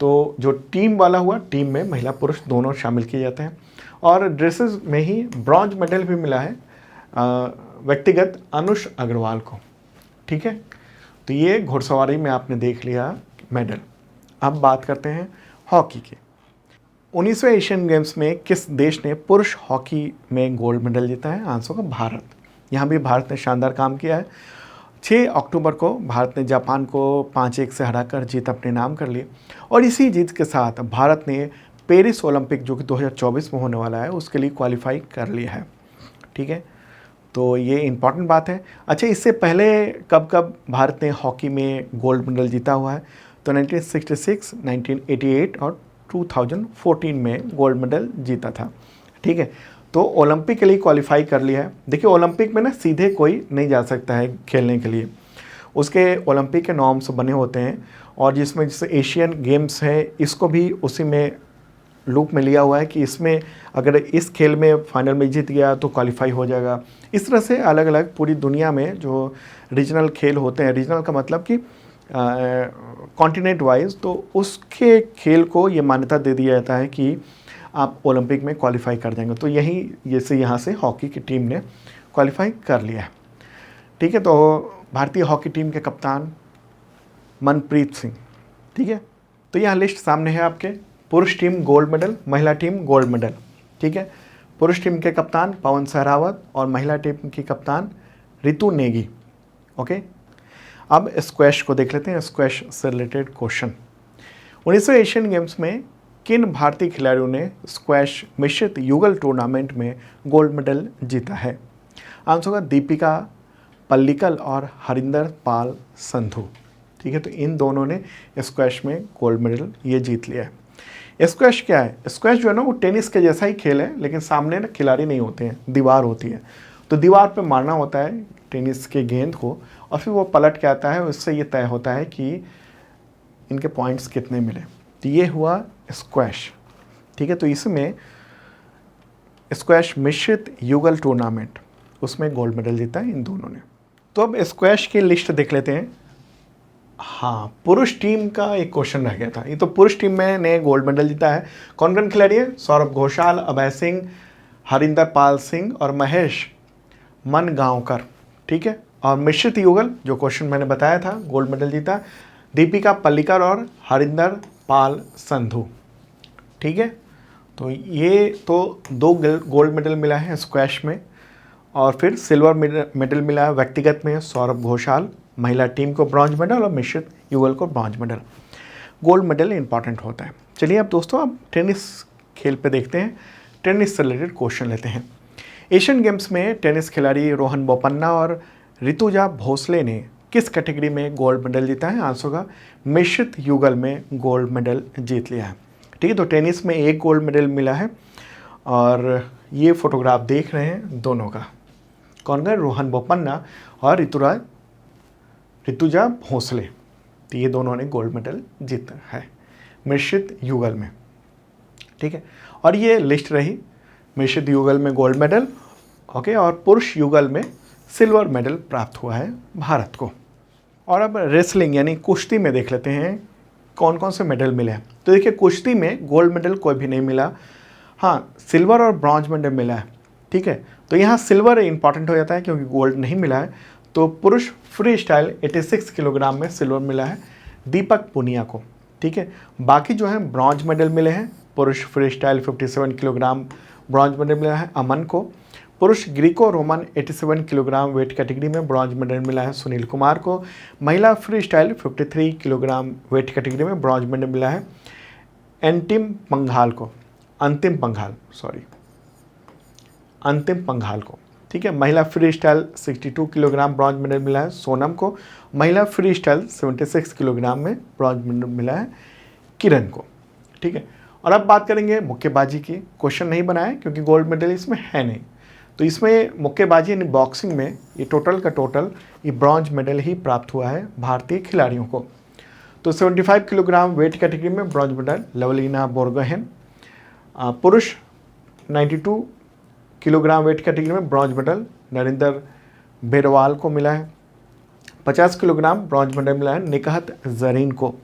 तो जो टीम वाला हुआ, टीम में महिला पुरुष दोनों शामिल किए जाते हैं, और ड्रेसेस में ही ब्रॉन्ज मेडल भी मिला है व्यक्तिगत अनुष अग्रवाल को, ठीक है। तो ये घुड़सवारी में आपने देख लिया मेडल। अब बात करते हैं हॉकी की। 19वें एशियन गेम्स में किस देश ने पुरुष हॉकी में गोल्ड मेडल जीता है? आंसर होगा भारत। यहाँ भी भारत ने शानदार काम किया है। 6 अक्टूबर को भारत ने जापान को 5-1 से हराकर जीत अपने नाम कर ली, और इसी जीत के साथ भारत ने पेरिस ओलंपिक जो कि 2024 में होने वाला है उसके लिए क्वालिफाई कर लिया है, ठीक है। तो ये इंपॉर्टेंट बात है। अच्छा, इससे पहले कब कब भारत ने हॉकी में गोल्ड मेडल जीता हुआ है? तो 1966, 1988 और 2014 में गोल्ड मेडल जीता था, ठीक है। तो ओलंपिक के लिए क्वालिफाई कर लिया है। देखिए ओलंपिक में ना सीधे कोई नहीं जा सकता है खेलने के लिए, उसके ओलंपिक के नॉर्म्स बने होते हैं, और जिसमें जैसे एशियन गेम्स है इसको भी उसी में लूप में लिया हुआ है कि इसमें अगर इस खेल में फाइनल में जीत गया तो क्वालिफाई हो जाएगा। इस तरह से अलग अलग पूरी दुनिया में जो रीजनल खेल होते हैं, रीजनल का मतलब कि कॉन्टिनेंट वाइज, तो उसके खेल को ये मान्यता दे दिया जाता है कि आप ओलंपिक में क्वालिफाई कर जाएंगे। तो यही जैसे यहाँ से हॉकी की टीम ने क्वालिफाई कर लिया है, ठीक है। तो भारतीय हॉकी टीम के कप्तान मनप्रीत सिंह, ठीक है। तो यहाँ लिस्ट सामने है आपके, पुरुष टीम गोल्ड मेडल, महिला टीम गोल्ड मेडल, ठीक है। पुरुष टीम के कप्तान पवन सहरावत और महिला टीम की कप्तान रितु नेगी, ओके। अब स्क्वैश को देख लेते हैं, स्क्वैश से रिलेटेड क्वेश्चन। 19वें एशियन गेम्स में किन भारतीय खिलाड़ियों ने स्क्वैश मिश्रित युगल टूर्नामेंट में गोल्ड मेडल जीता है? आंसर होगा दीपिका पल्लिकल और हरिंदर पाल संधू, ठीक है। तो इन दोनों ने स्क्वैश में गोल्ड मेडल ये जीत लिया है। स्क्वैश क्या है? स्क्वैश जो है ना वो टेनिस के जैसा ही खेल है, लेकिन सामने ना खिलाड़ी नहीं होते हैं, दीवार होती है। तो दीवार पे मारना होता है टेनिस के गेंद को और फिर वो पलट के आता है, उससे ये तय होता है कि इनके पॉइंट्स कितने मिले। तो ये हुआ स्क्वैश, ठीक है। तो इसमें स्क्वैश मिश्रित युगल टूर्नामेंट, उसमें गोल्ड मेडल जीता है इन दोनों ने। तो अब स्क्वैश की लिस्ट देख लेते हैं। हाँ, पुरुष टीम का एक क्वेश्चन रह गया था। ये तो पुरुष टीम में ने गोल्ड मेडल जीता है। कौन कौन खिलाड़ी है? सौरभ घोषाल, अभय सिंह, हरिंदर पाल सिंह और महेश मनगांवकर, ठीक है। और मिश्रित युगल जो क्वेश्चन मैंने बताया था, गोल्ड मेडल जीता दीपिका पल्लिकर और हरिंदर पाल संधू, ठीक है। तो ये तो 2 गोल्ड मेडल मिला है स्क्वैश में। और फिर सिल्वर मेडल मिला है व्यक्तिगत में सौरभ घोषाल, महिला टीम को ब्रॉन्ज मेडल और मिश्रित युगल को bronze medal. Gold medal important होता है। चलिए अब दोस्तों अब टेनिस खेल पे देखते हैं, टेनिस से रिलेटेड क्वेश्चन लेते हैं। एशियन गेम्स में टेनिस खिलाड़ी रोहन बोपन्ना और ऋतुजा भोसले ने किस कैटेगरी में गोल्ड मेडल जीता है? आंसर होगा मिश्रित युगल में गोल्ड मेडल जीत लिया है, ठीक है। तो टेनिस में 1 गोल्ड मेडल मिला है और ये फोटोग्राफ देख रहे हैं दोनों का, कौन का? रोहन बोपन्ना और ऋतुजा भोसले। तो ये दोनों ने गोल्ड मेडल जीता है मिश्रित युगल में, ठीक है। और ये लिस्ट रही मिश्रित युगल में गोल्ड मेडल, ओके। और पुरुष युगल में सिल्वर मेडल प्राप्त हुआ है भारत को। और अब रेसलिंग यानी कुश्ती में देख लेते हैं कौन कौन से मेडल मिले हैं। तो देखिए कुश्ती में गोल्ड मेडल कोई भी नहीं मिला, हाँ सिल्वर और ब्रॉन्ज मेडल मिला है, ठीक है। तो यहाँ सिल्वर इंपॉर्टेंट हो जाता है क्योंकि गोल्ड नहीं मिला है। तो पुरुष फ्री स्टाइल 86 किलोग्राम में सिल्वर मिला है दीपक पुनिया को, ठीक है। बाकी जो है ब्रॉन्ज मेडल मिले हैं। पुरुष free style 57 kilogram bronze medal मिला है अमन को। पुरुष Greco Roman 87 kilogram weight category में ब्रॉन्ज मेडल मिला है सुनील कुमार को। महिला free style 53 kilogram weight category में ब्रॉन्ज मेडल मिला है अंतिम पंघाल को, ठीक है। महिला free style 62 kilogram bronze medal मिला है सोनम को। महिला फ्री स्टाइल 76 किलोग्राम में ब्रॉन्ज मेडल मिला है किरण को, ठीक है। और अब बात करेंगे मुक्केबाजी की। क्वेश्चन नहीं बनाया क्योंकि गोल्ड मेडल इसमें है नहीं। तो इसमें मुक्केबाजी यानी बॉक्सिंग में ये टोटल का टोटल ये ब्रॉन्ज मेडल ही प्राप्त हुआ है भारतीय खिलाड़ियों को। तो 75 किलोग्राम वेट कैटेगरी में ब्रॉन्ज मेडल लवलीना बोरगोहेन। पुरुष 92 किलोग्राम वेट कैटेगरी में ब्रॉन्ज मेडल नरेंद्र बेरवाल को मिला है। 50 किलोग्राम ब्रॉन्ज मेडल मिला है निकहत जरीन को।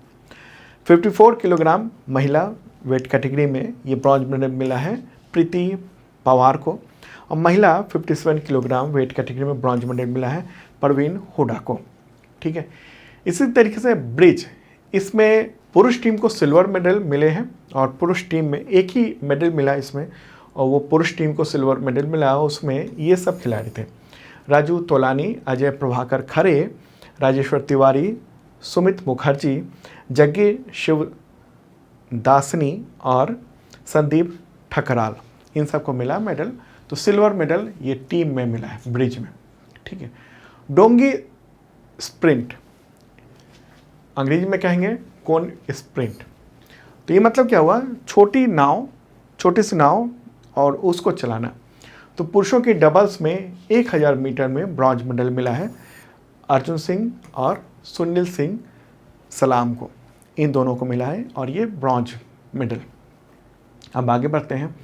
54 किलोग्राम महिला वेट कैटेगरी में ये ब्रॉन्ज मेडल मिला है प्रीति पवार को। और महिला 57 किलोग्राम वेट कैटेगरी में ब्रॉन्ज मेडल मिला है परवीन हुडा को, ठीक है। इसी तरीके से ब्रिज, इसमें पुरुष टीम को सिल्वर मेडल मिले हैं और पुरुष टीम में एक ही मेडल मिला इसमें, और वो पुरुष टीम को सिल्वर मेडल मिला। उसमें ये सब खिलाड़ी थे राजू तोलानी, अजय प्रभाकर खरे, राजेश्वर तिवारी, सुमित मुखर्जी, जग्गी शिवदासनी और संदीप ठकराल, इन सबको मिला मेडल। तो सिल्वर मेडल ये टीम में मिला है ब्रिज में, ठीक है। डोंगी स्प्रिंट, अंग्रेजी में कहेंगे कौन स्प्रिंट। तो ये मतलब क्या हुआ? छोटी सी नाव और उसको चलाना। तो पुरुषों की डबल्स में 1000 मीटर में ब्रॉन्ज मेडल मिला है अर्जुन सिंह और सुनील सिंह सलाम को, इन दोनों को मिला है और ये ब्रॉन्ज मेडल। अब आगे बढ़ते हैं।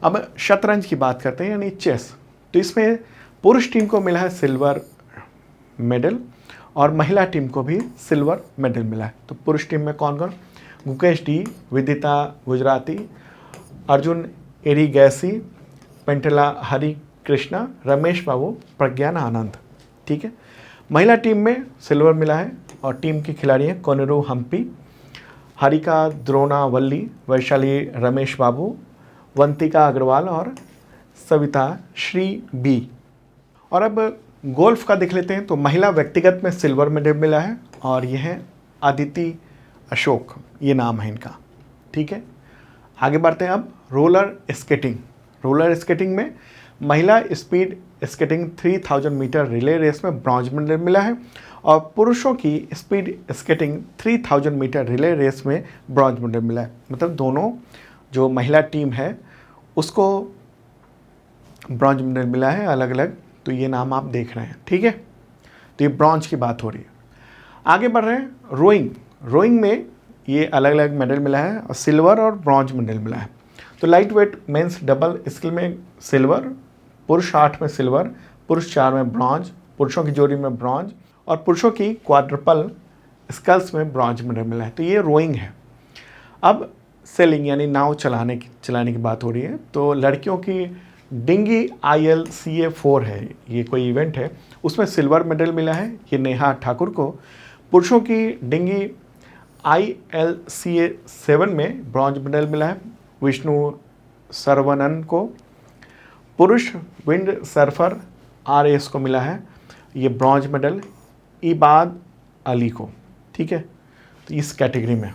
अब शतरंज की बात करते हैं यानी चेस। तो इसमें पुरुष टीम को मिला है सिल्वर मेडल और महिला टीम को भी सिल्वर मेडल मिला है। तो पुरुष टीम में कौन कौन? गुकेश डी, विदिता गुजराती, अर्जुन एरिगैसी, पेंटेला हरि कृष्णा, रमेश बाबू, प्रज्ञान आनंद, ठीक है। महिला टीम में सिल्वर मिला है और टीम की खिलाड़ी हैं कोनेरू हम्पी, हरिका द्रोणावल्ली, वैशाली रमेश बाबू, वंतिका अग्रवाल और सविता श्री बी। और अब गोल्फ का देख लेते हैं। तो महिला व्यक्तिगत में सिल्वर मेडल मिला है और यह है अदिति अशोक, ये नाम है इनका, ठीक है। आगे बढ़ते हैं। अब रोलर स्केटिंग में महिला speed skating 3000 metre relay race में ब्रॉन्ज मेडल मिला है और पुरुषों की speed skating 3000 metre relay race में ब्रॉन्ज मेडल मिला है। मतलब दोनों जो महिला टीम है उसको ब्रॉन्ज मेडल मिला है अलग अलग तो ये नाम आप देख रहे हैं, ठीक है। तो ये ब्रॉन्ज की बात हो रही है। आगे बढ़ रहे हैं, रोइंग में ये अलग अलग मेडल मिला है और सिल्वर और ब्रॉन्ज मेडल मिला है। तो light weight men's double skill में सिल्वर, पुरुष 8 में सिल्वर, पुरुष 4 में ब्रॉन्ज, पुरुषों की जोड़ी में ब्रॉन्ज और पुरुषों की क्वाड्रपल स्कल्स में ब्रॉन्ज मेडल मिला है। तो ये रोइंग है। अब सेलिंग यानी नाव चलाने की बात हो रही है। तो लड़कियों की डिंगी ILCA4 है, ये कोई इवेंट है, उसमें सिल्वर मेडल मिला है, ये नेहा ठाकुर को। पुरुषों की डिंगी ILCA7 में ब्रॉन्ज मेडल मिला है, विष्णु सरवनन को। पुरुष विंड सर्फर RS को मिला है, ये ब्रॉन्ज मेडल इबाद अली को, ठीक है। तो इस कैटेगरी में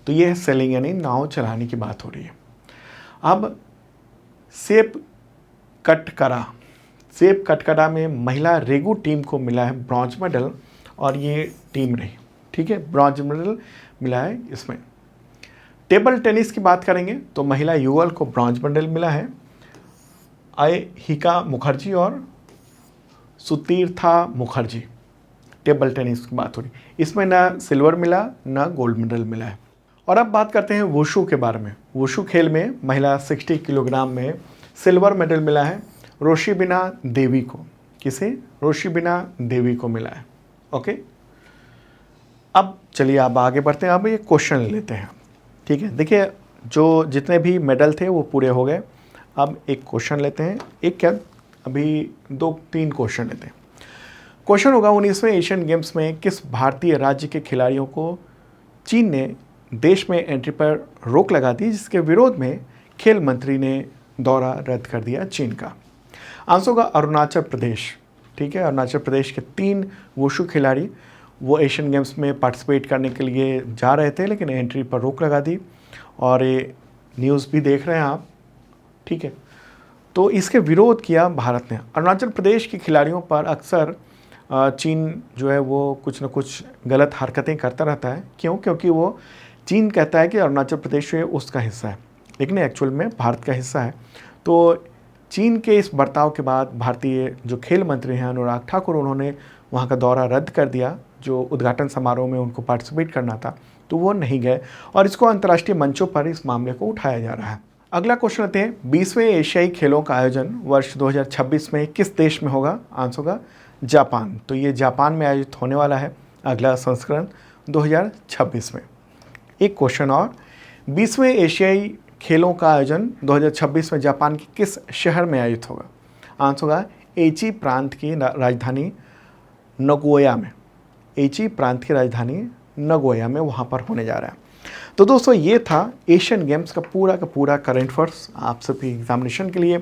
तो ये सेलिंग यानी नाव चलाने की बात हो रही है। अब सेप कटकरा में महिला रेगू टीम को मिला है ब्रॉन्ज मेडल और ये टीम रही, ठीक है, ब्रॉन्ज मेडल मिला है इसमें। टेबल टेनिस की बात करेंगे तो महिला युगल को ब्रॉन्ज मेडल मिला है, अहिका मुखर्जी और सुतीर्था मुखर्जी। टेबल टेनिस की बात हो रही, इसमें ना सिल्वर मिला ना गोल्ड मेडल मिला है। और अब बात करते हैं वुशु के बारे में। वुशु खेल में महिला 60 किलोग्राम में सिल्वर मेडल मिला है रोशिबिना देवी को। किसे? रोशिबिना देवी को मिला है, ओके। अब चलिए अब आगे बढ़ते हैं। अब ये क्वेश्चन लेते हैं, ठीक है। देखिए जो जितने भी मेडल थे वो पूरे हो गए। अब एक क्वेश्चन लेते हैं, एक क्या अभी 2-3 क्वेश्चन लेते हैं। क्वेश्चन होगा 19वें एशियन गेम्स में किस भारतीय राज्य के खिलाड़ियों को चीन ने देश में एंट्री पर रोक लगा दी, जिसके विरोध में खेल मंत्री ने दौरा रद्द कर दिया चीन का? आंसर होगा अरुणाचल प्रदेश, ठीक है। अरुणाचल प्रदेश के 3 वुशु खिलाड़ी वो एशियन गेम्स में पार्टिसिपेट करने के लिए जा रहे थे, लेकिन एंट्री पर रोक लगा दी और ये न्यूज़ भी देख रहे हैं आप, ठीक है। तो इसके विरोध किया भारत ने। अरुणाचल प्रदेश के खिलाड़ियों पर अक्सर चीन जो है वो कुछ न कुछ गलत हरकतें करता रहता है। क्यों? क्योंकि वो चीन कहता है कि अरुणाचल प्रदेश है उसका हिस्सा है, लेकिन एक्चुअल में भारत का हिस्सा है। तो चीन के इस बर्ताव के बाद भारतीय जो खेल मंत्री हैं अनुराग ठाकुर, उन्होंने वहाँ का दौरा रद्द कर दिया। जो उद्घाटन समारोह में उनको पार्टिसिपेट करना था तो वो नहीं गए और इसको अंतर्राष्ट्रीय मंचों पर इस मामले को उठाया जा रहा है। अगला क्वेश्चन लेते हैं, 20वें एशियाई खेलों का आयोजन वर्ष 2026 में किस देश में होगा? आंसर होगा जापान। तो ये जापान में आयोजित होने वाला है अगला संस्करण 2026 में। एक क्वेश्चन और, 20वें एशियाई खेलों का आयोजन 2026 में जापान के किस शहर में आयोजित होगा? आंसर होगा एची प्रांत की राजधानी नगोया में। एची प्रांत की राजधानी नगोया में वहाँ पर होने जा रहा है। तो दोस्तों ये था एशियन गेम्स का पूरा करंट अफेयर्स आप सभी एग्जामिनेशन के लिए।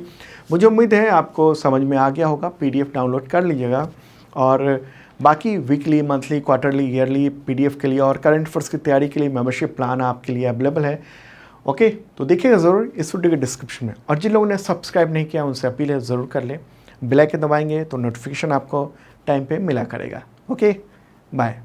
मुझे उम्मीद है आपको समझ में आ गया होगा। PDF डाउनलोड कर लीजिएगा और बाकी weekly, monthly, quarterly, yearly PDF के लिए और करंट अफेयर्स की तैयारी के लिए मेंबरशिप प्लान आपके लिए अवेलेबल है, ओके। तो देखिएगा ज़रूर इस वीडियो के डिस्क्रिप्शन में। और जिन लोगों ने सब्सक्राइब नहीं किया उनसे अपील है ज़रूर कर लें। बेल आइकन दबाएंगे तो नोटिफिकेशन आपको टाइम पे मिला करेगा, ओके। बाय।